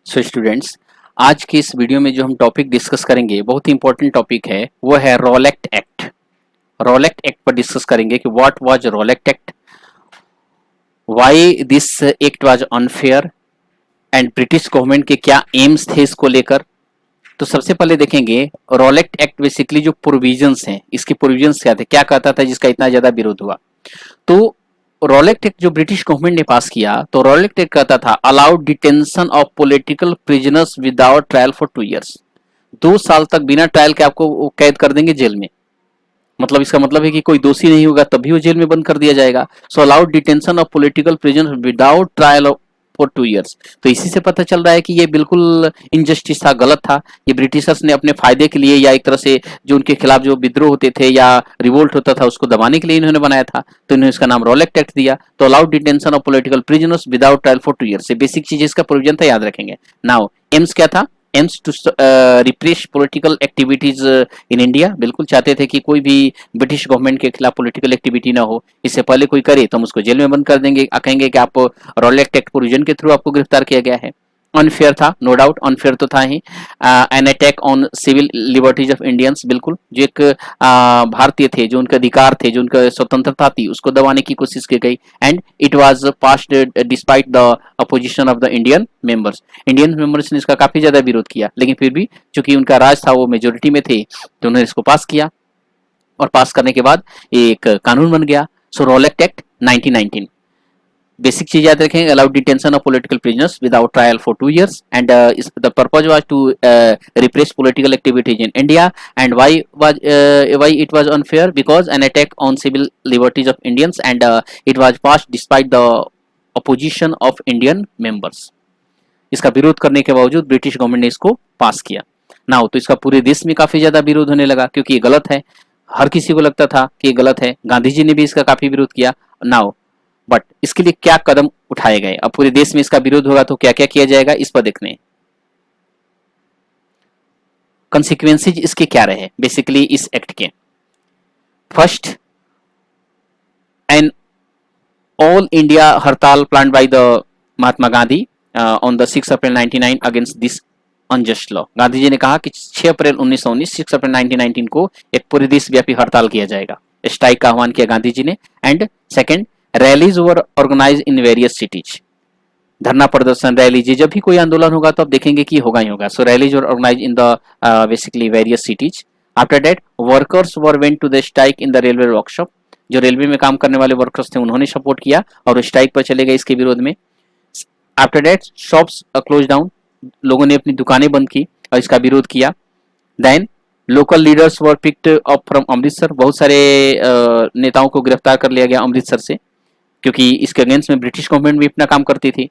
So students, आज की इस वीडियो में जो हम टॉपिक डिस्कस करेंगे बहुत ही इंपॉर्टेंट टॉपिक है, वो है रॉलेक्ट एक्ट। रॉलेक्ट एक्ट पर डिस्कस करेंगे कि what was Rowlatt act, why this act was unfair and British government के क्या एम्स थे इसको लेकर। तो सबसे पहले देखेंगे रॉलेक्ट एक्ट बेसिकली जो प्रोविजंस हैं, इसके प्रोविजंस क्या थे, क्या कहता था जिसका इतना ज्यादा विरोध हुआ। तो रॉलेक्ट एक्ट जो ब्रिटिश गवर्नमेंट ने पास किया, तो रॉलेक्ट एक्ट कहता था allowed detention of political prisoners without trial for 2 years. 2 साल तक बिना ट्रायल के आपको कैद कर देंगे जेल में। मतलब इसका मतलब है कि कोई दोषी नहीं होगा तब भी वो जेल में बंद कर दिया जाएगा। So allowed detention of political prisoners without trial for 2 years. तो इसी से पता चल रहा है कि ये बिल्कुल इनजस्टिस था, गलत था। ये ब्रिटिशर्स ने अपने फायदे के लिए या एक तरह से जो उनके खिलाफ जो विद्रोह होते थे या रिवोल्ट होता था उसको दबाने के लिए इन्होंने बनाया था। तो इन्होंने इसका नाम रॉलेक्ट एक्ट दिया। तो allowed detention of political prisoners without trial for 2 years, basic चीज इसका प्रोविजन था, याद रखेंगे। नाउ एम्स क्या था? Aims to repress political activities in India. बिल्कुल चाहते थे कि कोई भी ब्रिटिश गवर्नमेंट के खिलाफ पॉलिटिकल एक्टिविटी ना हो। इससे पहले कोई करे तो हम उसको जेल में बंद कर देंगे, कहेंगे कि आप रॉलेक्ट एक्ट प्रोविजन के थ्रू आपको गिरफ्तार किया गया है। अनफेयर था, नो डाउट अनफेयर तो था ही। An attack on civil liberties of Indians, बिल्कुल जो एक भारतीय थे, जो उनके अधिकार थे, जो उनका स्वतंत्रता थी, उसको दबाने की कोशिश की गई। And it was passed despite the opposition of the Indian members. Indian members ने इसका काफी ज्यादा विरोध किया, लेकिन फिर भी चूंकि उनका राज था, वो मेजोरिटी में थे, तो उन्होंने इसको पास किया। और पास करने के बाद एक कानून बन गया। सो रॉलेक्ट एक्ट 1919। बेसिक चीज याद रखें, allowed detention of political prisoners without trial for 2 years and the purpose was to repress political activities in India. And why it was unfair? Because an attack on civil liberties of Indians, and it was passed despite the opposition of Indian members. इसका विरोध करने के बावजूद British government ने इसको पास किया। Now तो इसका पूरे देश में काफी ज्यादा विरोध होने लगा, क्योंकि ये गलत है। हर किसी को लगता था कि ये गलत है। गांधी जी ने भी इसका काफी विरोध किया। नाउ बट इसके लिए क्या कदम उठाए गए? अब पूरे देश में इसका विरोध होगा तो क्या क्या किया जाएगा, इस पर देखते हैं। कंसिक्वेंसेज इसके क्या रहे बेसिकली इस एक्ट के। फर्स्ट, एन ऑल इंडिया हड़ताल plan by the Mahatma Gandhi on the 6 April 1999 against this unjust law. Gandhi ji ने कहा कि 6 अप्रैल 1919, 6 अप्रैल 1919 को एक पूरे देशव्यापी हड़ताल किया जाएगा। स्ट्राइक का आह्वान किया गांधी जी ने। And second, rallies were organise in various cities. धरना प्रदर्शन, रैली, जब भी कोई आंदोलन होगा तो आप देखेंगे कि होगा ही होगा। So rallies were organise in the basically various cities. After that workers were went to the strike in the railway workshop. जो रेलवे में काम करने वाले वर्कर्स थे उन्होंने सपोर्ट किया और स्ट्राइक पर चले गए इसके विरोध में। After that shops close down, लोगों ने अपनी दुकानें बंद की और इसका विरोध किया। Then local leaders were picked up from Amritsar. बहुत सारे नेताओं को गिरफ्तार कर लिया गया अमृतसर से, क्योंकि इसके अगेंस्ट में ब्रिटिश गवर्नमेंट भी अपना काम करती थी।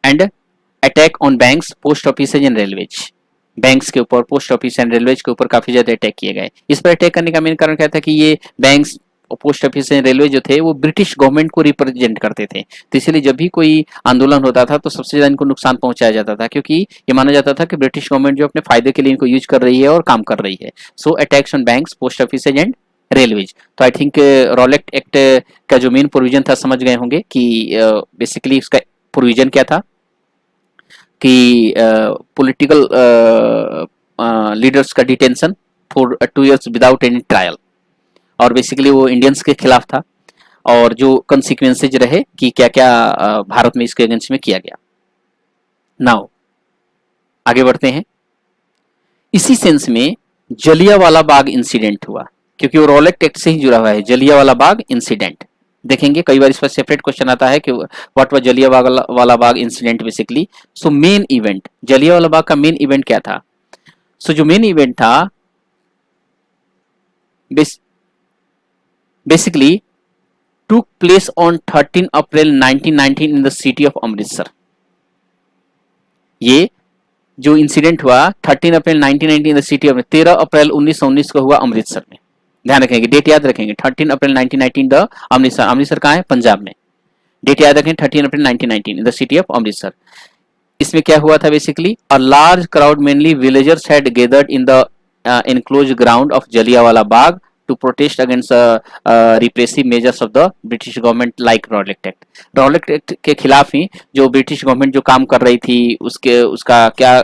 And attack on banks, post office and railways. Banks के ऊपर, पोस्ट ऑफिस एंड रेलवेज के ऊपर काफी ज्यादा अटैक किए गए। इस पर अटैक करने का मेन कारण क्या था कि ये banks, post office and railway जो थे वो ब्रिटिश गवर्नमेंट को रिप्रेजेंट करते थे। तो इसलिए जब भी कोई आंदोलन होता था तो सबसे ज्यादा इनको नुकसान पहुंचाया जाता था, क्योंकि ये माना जाता था कि ब्रिटिश गवर्नमेंट जो अपने फायदे के लिए इनको यूज कर रही है और काम कर रही है। So attacks on banks, post office and railways. तो आई थिंक रॉलेक्ट एक्ट का जो मेन प्रोविजन था समझ गए होंगे कि बेसिकली उसका प्रोविजन क्या था कि पॉलिटिकल लीडर्स का detention for 2 years without any trial. और बेसिकली वो इंडियंस के खिलाफ था। और जो कंसिक्वेंसेज रहे कि क्या क्या भारत में इसके अगेंस्ट में किया गया। नाउ आगे बढ़ते हैं। इसी सेंस में जलियांवाला बाग इंसिडेंट हुआ, क्योंकि वो रॉलेक्ट एक्ट से ही जुड़ा हुआ है। जलियांवाला बाग इंसिडेंट देखेंगे, कई बार इस पर सेपरेट क्वेश्चन आता है कि what was Jallianwala Bagh incident basically. So main event, Jallianwala Bagh का मेन इवेंट क्या था? सो जो मेन इवेंट था basically took place on 13 April 1919 in the city of Amritsar. ये जो इंसिडेंट हुआ 13 अप्रैल 1919 इन द सिटी ऑफ, 13 अप्रैल 1919 को हुआ अमृतसर में। ध्यान रखेंगे, डेट याद रखेंगे, 13 अप्रैल 1919 द अमृतसर। अमृतसर कहाँ है? पंजाब में। डेट याद रखें, 13 अप्रैल 1919 in the city of Amritsar. इसमें क्या हुआ था basically? A large crowd mainly villagers had gathered in the enclosed ground of Jallianwala Bagh to protest against repressive measures of the British government like Rowlatt Act. Rowlatt Act के खिलाफ ही जो British government जो काम कर रही थी उसका क्या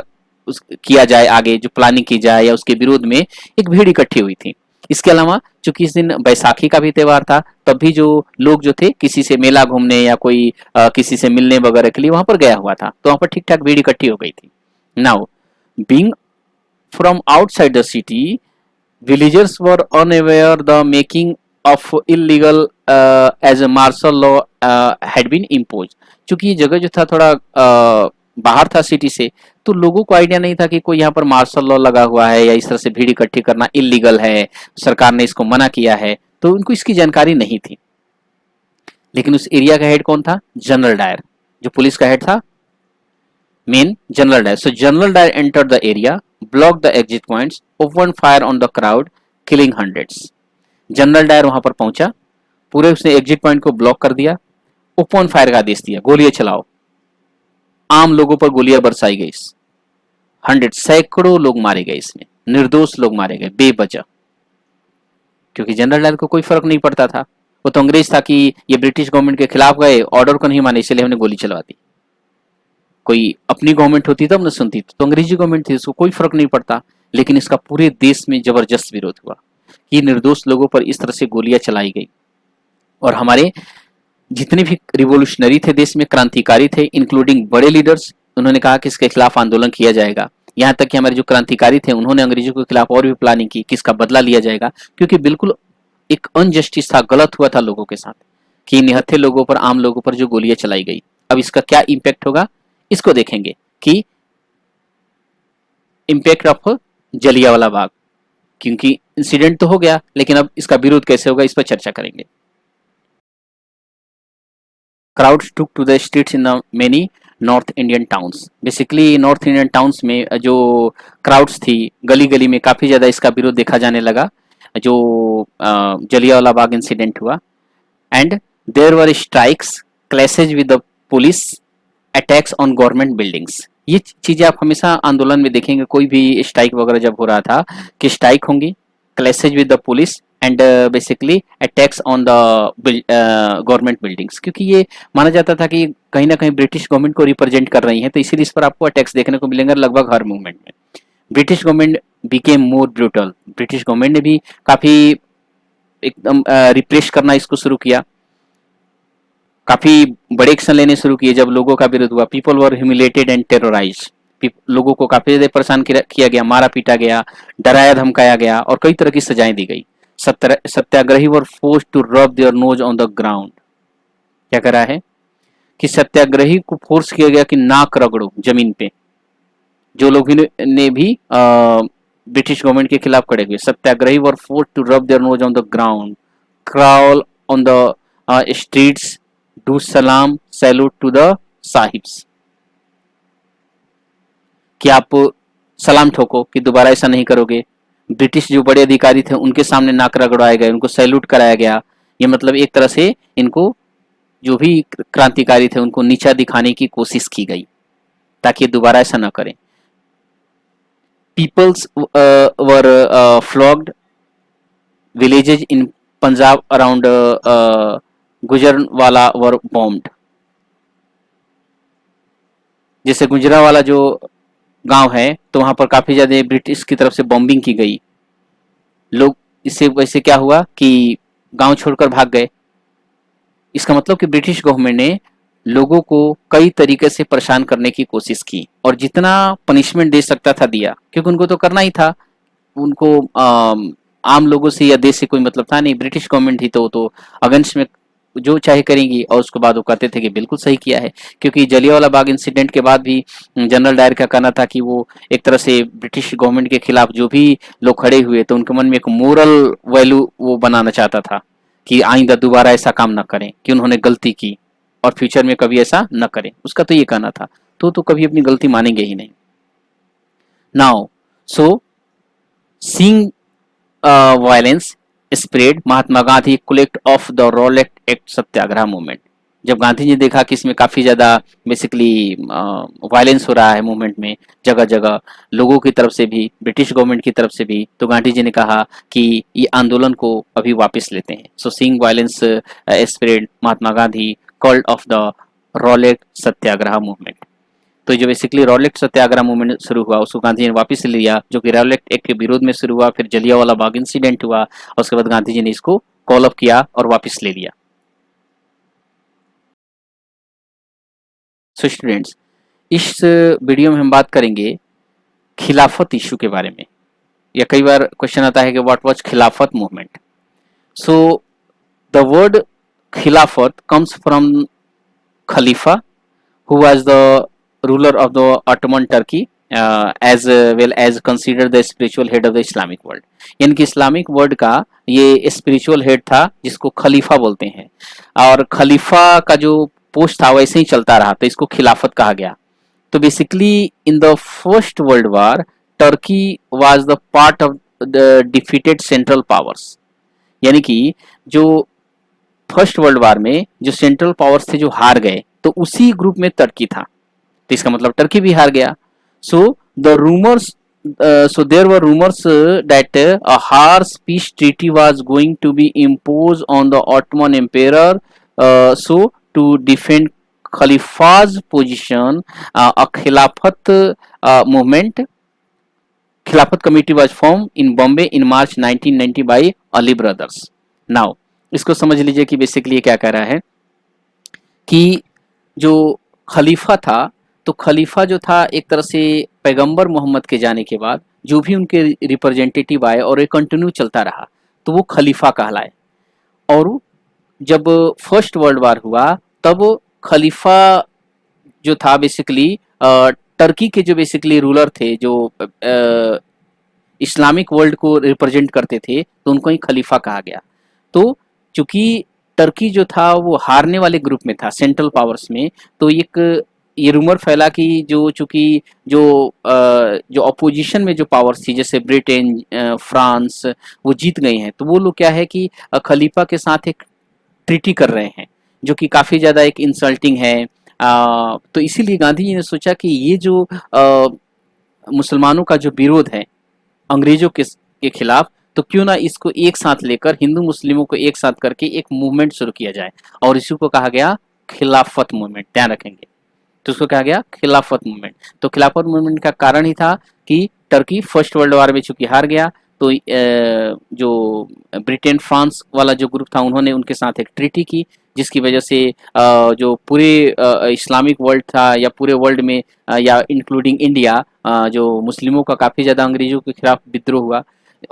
किया जाए, आगे जो प्लानिंग की जाए या उसके विरोध में एक भीड़ इकट्ठी हुई थी। इसके अलावा चूंकि इस दिन बैसाखी का भी त्योहार था, तब भी जो लोग जो थे किसी से मेला घूमने या कोई किसी से मिलने वगैरह के लिए वहां पर गया हुआ था, तो वहां पर ठीक ठाक भीड़ इकट्ठी हो गई थी। Now being from outside the city, villagers were unaware the making of illegal as a martial law had been imposed। चूंकि ये जगह जो था थोड़ा बाहर था सिटी से, तो लोगों को आइडिया नहीं था कि कोई यहाँ पर मार्शल लॉ लगा हुआ है या इस तरह से भीड़ इकट्ठी करना इलीगल है, सरकार ने इसको मना किया है, तो उनको इसकी जानकारी नहीं थी। लेकिन उस एरिया का हेड कौन था? जनरल डायर, जो पुलिस का हेड था main General Dyer. So General Dyer entered the area, block the exit points, open fire on the crowd, killing hundreds. General Dyer वहां पर पहुंचा, पूरे उसने एग्जिट पॉइंट को ब्लॉक कर दिया, ओपन फायर का आदेश दिया, गोलियां चलाओ। आम लोगों पर गोलियां बरसाई गई, सैकड़ों लोग मारे गए, इसमें निर्दोष लोग मारे गए बेवजह, क्योंकि जनरल डायर को कोई फर्क नहीं पड़ता था। वो तो अंग्रेज था कि ये ब्रिटिश गवर्नमेंट के खिलाफ गए, ऑर्डर को नहीं माने, इसलिए हमने गोली चलवा दी। कोई अपनी गवर्नमेंट होती तब न सुनती, तो अंग्रेजी गवर्नमेंट थी, उसको कोई फर्क नहीं पड़ता। लेकिन इसका पूरे देश में जबरदस्त विरोध हुआ कि निर्दोष लोगों पर इस तरह से गोलियां चलाई गई। और हमारे जितने भी रिवोल्यूशनरी थे देश में, क्रांतिकारी थे, इंक्लूडिंग बड़े लीडर्स, उन्होंने कहा कि इसके खिलाफ आंदोलन किया जाएगा। यहाँ तक कि हमारे जो क्रांतिकारी थे उन्होंने अंग्रेजों के खिलाफ और भी प्लानिंग की कि इसका बदला लिया जाएगा, क्योंकि बिल्कुल एक अनजस्टिस था, गलत हुआ था लोगों के साथ कि निहत्थे लोगों पर, आम लोगों पर जो गोलियां चलाई गई। अब इसका क्या इम्पैक्ट होगा इसको देखेंगे कि इम्पैक्ट ऑफ जलियांवाला बाग, क्योंकि इंसिडेंट तो हो गया, लेकिन अब इसका विरोध कैसे होगा इस पर चर्चा करेंगे। Crowds took to the streets in the many north Indian towns. Basically north Indian towns में जो क्राउड्स थी, गली गली में काफ़ी ज़्यादा इसका विरोध देखा जाने लगा जो जलियांवाला बाग इंसिडेंट हुआ। And there were strikes, clashes with the police, attacks on government buildings. ये चीज़ें आप हमेशा आंदोलन में देखेंगे, कोई भी स्ट्राइक वगैरह जब हो रहा था कि स्ट्राइक होंगी, clashes with the police and basically attacks on the government buildings, क्योंकि ये माना जाता था कि कहीं ना कहीं ब्रिटिश गवर्नमेंट को रिप्रेजेंट कर रही हैं, तो इसीलिए इस पर आपको अटैक्स देखने को मिलेंगे लगभग हर मूवमेंट में। British government became more brutal, British government ने भी काफ़ी एकदम रिप्रेस करना इसको शुरू किया, काफ़ी बड़े एक्शन लेने शुरू किए जब लोगों का विरोध हुआ। People were humiliated and terrorise, लोगों को काफ़ी ज़्यादा परेशान किया गया, मारा पीटा गया, डराया धमकाया गया और कई तरह की सजाएं दी गई। Satyagrahi were forced to rub their nose on the ground. क्या करा है कि सत्याग्रही को फोर्स किया गया कि नाक रगड़ो जमीन पे। जो लोग ने भी ब्रिटिश गवर्नमेंट के खिलाफ खड़े हुए, satyagrahi were forced to rub their nose on the ground, crawl on the streets, do सलाम सैल्यूट टू द साहिब्स, कि आप सलाम ठोको कि दोबारा ऐसा नहीं करोगे। ब्रिटिश जो बड़े अधिकारी थे उनके सामने नाक रगड़ाए गए, उनको सैल्यूट कराया गया। ये मतलब एक तरह से इनको जो भी क्रांतिकारी थे उनको नीचा दिखाने की कोशिश की गई ताकि दोबारा ऐसा ना करें। पीपल्स वर फ्लॉग्ड, विलेजेज इन पंजाब अराउंड गुजरवाला वर बॉम्ब्ड। जैसे गुजरावाला जो गांव है तो वहां पर काफी ज्यादा ब्रिटिश की तरफ से बॉम्बिंग की गई। लोग इससे वैसे क्या हुआ कि गांव छोड़कर भाग गए। इसका मतलब कि ब्रिटिश गवर्नमेंट ने लोगों को कई तरीके से परेशान करने की कोशिश की और जितना पनिशमेंट दे सकता था दिया, क्योंकि उनको तो करना ही था। उनको आम लोगों से या देश से कोई मतलब था नहीं, ब्रिटिश गवर्नमेंट थी तो अगेंस्ट में जो चाहे करेंगी। और उसके बाद वो कहते थे कि बिल्कुल सही किया है, क्योंकि जलियांवाला बाग इंसिडेंट के बाद भी जनरल डायर का कहना था कि वो एक तरह से ब्रिटिश गवर्नमेंट के खिलाफ जो भी लोग खड़े हुए तो उनके मन में एक मोरल वैल्यू वो बनाना चाहता था कि आइंदा दोबारा ऐसा काम ना करें, कि उन्होंने गलती की और फ्यूचर में कभी ऐसा न करें। उसका तो ये कहना था, तो कभी अपनी गलती मानेंगे ही नहीं। Now so seeing violence spread, Mahatma Gandhi collect of the Rowlatt act Satyagraha movement. जब गांधी जी ने देखा कि इसमें काफ़ी ज़्यादा बेसिकली वायलेंस हो रहा है मूवमेंट में, जगह जगह लोगों की तरफ से भी, ब्रिटिश गवर्नमेंट की तरफ से भी, तो गांधी जी ने कहा कि ये आंदोलन को अभी वापस लेते हैं। सो seeing violence spread, Mahatma Gandhi called off the Rowlatt Satyagraha movement. तो जो बेसिकली रॉलेट सत्याग्रह मूवमेंट शुरू हुआ उसको गांधी जी ने वापस ले लिया, जो कि रॉलेट एक्ट के विरोध में शुरू हुआ, फिर जलियांवाला बाग इंसिडेंट हुआ और उसके बाद गांधी जी ने इसको कॉल अप किया और वापस ले लिया। सो स्टूडेंट्स, इस वीडियो में हम बात करेंगे खिलाफत इशू के बारे में। या कई बार क्वेश्चन आता है कि व्हाट वाज खिलाफत मूवमेंट। सो द वर्ड खिलाफत comes from Khalifa who was the ruler of the Ottoman Turkey as well as considered the spiritual head of the Islamic world। यानी कि इस्लामिक वर्ल्ड का ये spiritual head था जिसको खलीफा बोलते हैं, और खलीफा का जो पोस्ट था वैसे ही चलता रहा तो इसको खिलाफत कहा गया। तो basically in the first world war Turkey was the part of the defeated central powers. यानी कि जो फर्स्ट वर्ल्ड वार में जो सेंट्रल पावर्स थे जो हार गए, तो उसी ग्रुप में टर्की था, तो इसका मतलब टर्की भी हार गया। So the rumours so there were rumors that a harsh peace treaty was going to be imposed on the Ottoman Emperor, so to defend Khalifa's position, a Khilafat committee was formed in Bombay in March 1990 by Ali brothers। Now इसको समझ लीजिए कि basically ये क्या कह रहा है कि जो खलीफा था, तो खलीफा जो था एक तरह से पैगंबर मोहम्मद के जाने के बाद जो भी उनके रिप्रेजेंटेटिव आए और ये कंटिन्यू चलता रहा तो वो खलीफा कहलाए। और जब फर्स्ट वर्ल्ड वार हुआ तब खलीफा जो था बेसिकली टर्की के जो बेसिकली रूलर थे जो इस्लामिक वर्ल्ड को रिप्रेजेंट करते थे, तो उनको ही खलीफा कहा गया। तो चूंकि टर्की जो था वो हारने वाले ग्रुप में था सेंट्रल पावर्स में, तो एक ये रूमर फैला कि जो चूंकि जो अपोजिशन में जो पावर्स थी जैसे ब्रिटेन, फ्रांस, वो जीत गई हैं, तो वो लोग क्या है कि खलीफा के साथ एक ट्रीटी कर रहे हैं जो कि काफ़ी ज़्यादा एक इंसल्टिंग है। तो इसीलिए गांधी जी ने सोचा कि ये जो मुसलमानों का जो विरोध है अंग्रेजों के खिलाफ, तो क्यों ना इसको एक साथ लेकर हिंदू मुस्लिमों को एक साथ करके एक मूवमेंट शुरू किया जाए, और इसी को कहा गया खिलाफत मूवमेंट। ध्यान रखेंगे, तो उसको कहा गया खिलाफत मूवमेंट। तो खिलाफत मूवमेंट का कारण ही था कि टर्की फर्स्ट वर्ल्ड वार में चूंकि हार गया, तो जो ब्रिटेन फ्रांस वाला जो ग्रुप था उन्होंने उनके साथ एक ट्रीटी की, जिसकी वजह से जो पूरे इस्लामिक वर्ल्ड था या पूरे वर्ल्ड में या इंक्लूडिंग इंडिया, जो मुस्लिमों का काफ़ी ज़्यादा अंग्रेजों के खिलाफ विद्रोह हुआ।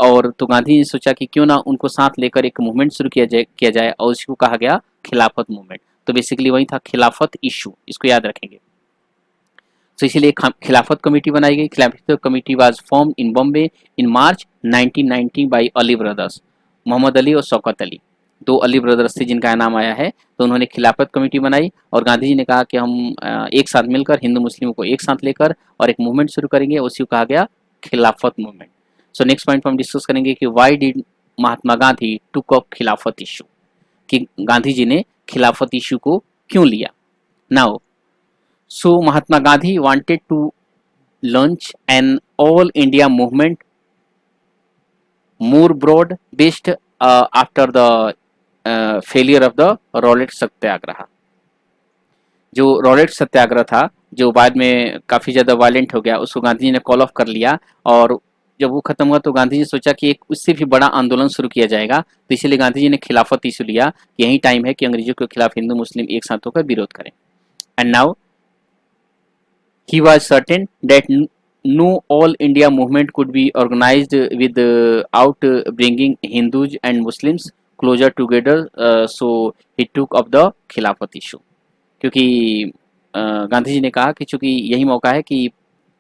और तो गांधी ने सोचा कि क्यों ना उनको साथ लेकर एक मूवमेंट शुरू किया जाए और इसको कहा गया खिलाफत मूवमेंट। तो बेसिकली वही था खिलाफत इशू, इसको याद रखेंगे। तो इसीलिए खिलाफत कमेटी बनाई गई। Khilafat committee was form in Bombay in March 1990 by Ali brothers, Mohammad Ali और शौकत अली, दो अली ब्रदर्स थे जिनका नाम आया है। तो उन्होंने खिलाफत कमेटी बनाई और गांधी जी ने कहा कि हम एक साथ मिलकर हिंदू मुस्लिमों को एक साथ लेकर और एक मूवमेंट शुरू करेंगे, उसी को कहा गया खिलाफत मूवमेंट। सो नेक्स्ट पॉइंट पर हम डिस्कस करेंगे कि why did Mahatma Gandhi took up खिलाफत इशू, कि गांधी जी ने खिलाफत इशू को क्यों लिया। Now so Mahatma Gandhi wanted to launch an all India movement more broad based after the failure of the Rowlatt सत्याग्रह। जो रॉलेट सत्याग्रह था जो बाद में काफ़ी ज़्यादा वायलेंट हो गया, उसको गांधी जी ने कॉल ऑफ कर लिया, और जब वो खत्म हुआ तो गांधी जी ने सोचा कि एक उससे भी बड़ा आंदोलन शुरू किया जाएगा, तो इसीलिए गांधी जी ने खिलाफत इशू लिया कि यही टाइम है कि अंग्रेजों के खिलाफ हिंदू मुस्लिम एक साथ होकर विरोध करें। And now he was certain that no all India movement could be organized without bringing Hindus and Muslims closer together, so he took up the खिलाफत issue। क्योंकि गांधी जी ने कहा कि चूंकि यही मौका है कि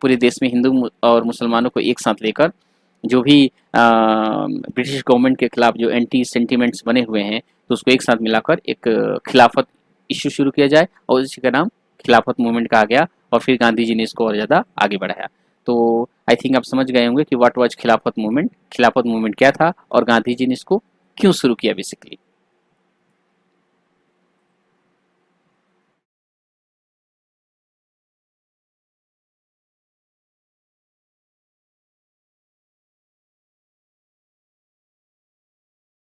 पूरे देश में हिंदू और मुसलमानों को एक साथ लेकर जो भी ब्रिटिश गवर्नमेंट के खिलाफ जो एंटी सेंटिमेंट्स बने हुए हैं तो उसको एक साथ मिलाकर एक खिलाफत इशू शुरू किया जाए, और इसी का नाम खिलाफत मूवमेंट कहा गया। और फिर गांधी जी ने इसको और ज़्यादा आगे बढ़ाया। तो आई थिंक आप समझ गए होंगे कि व्हाट वाज खिलाफत मूवमेंट, खिलाफत मूवमेंट क्या था और गांधी जी ने इसको क्यों शुरू किया बेसिकली।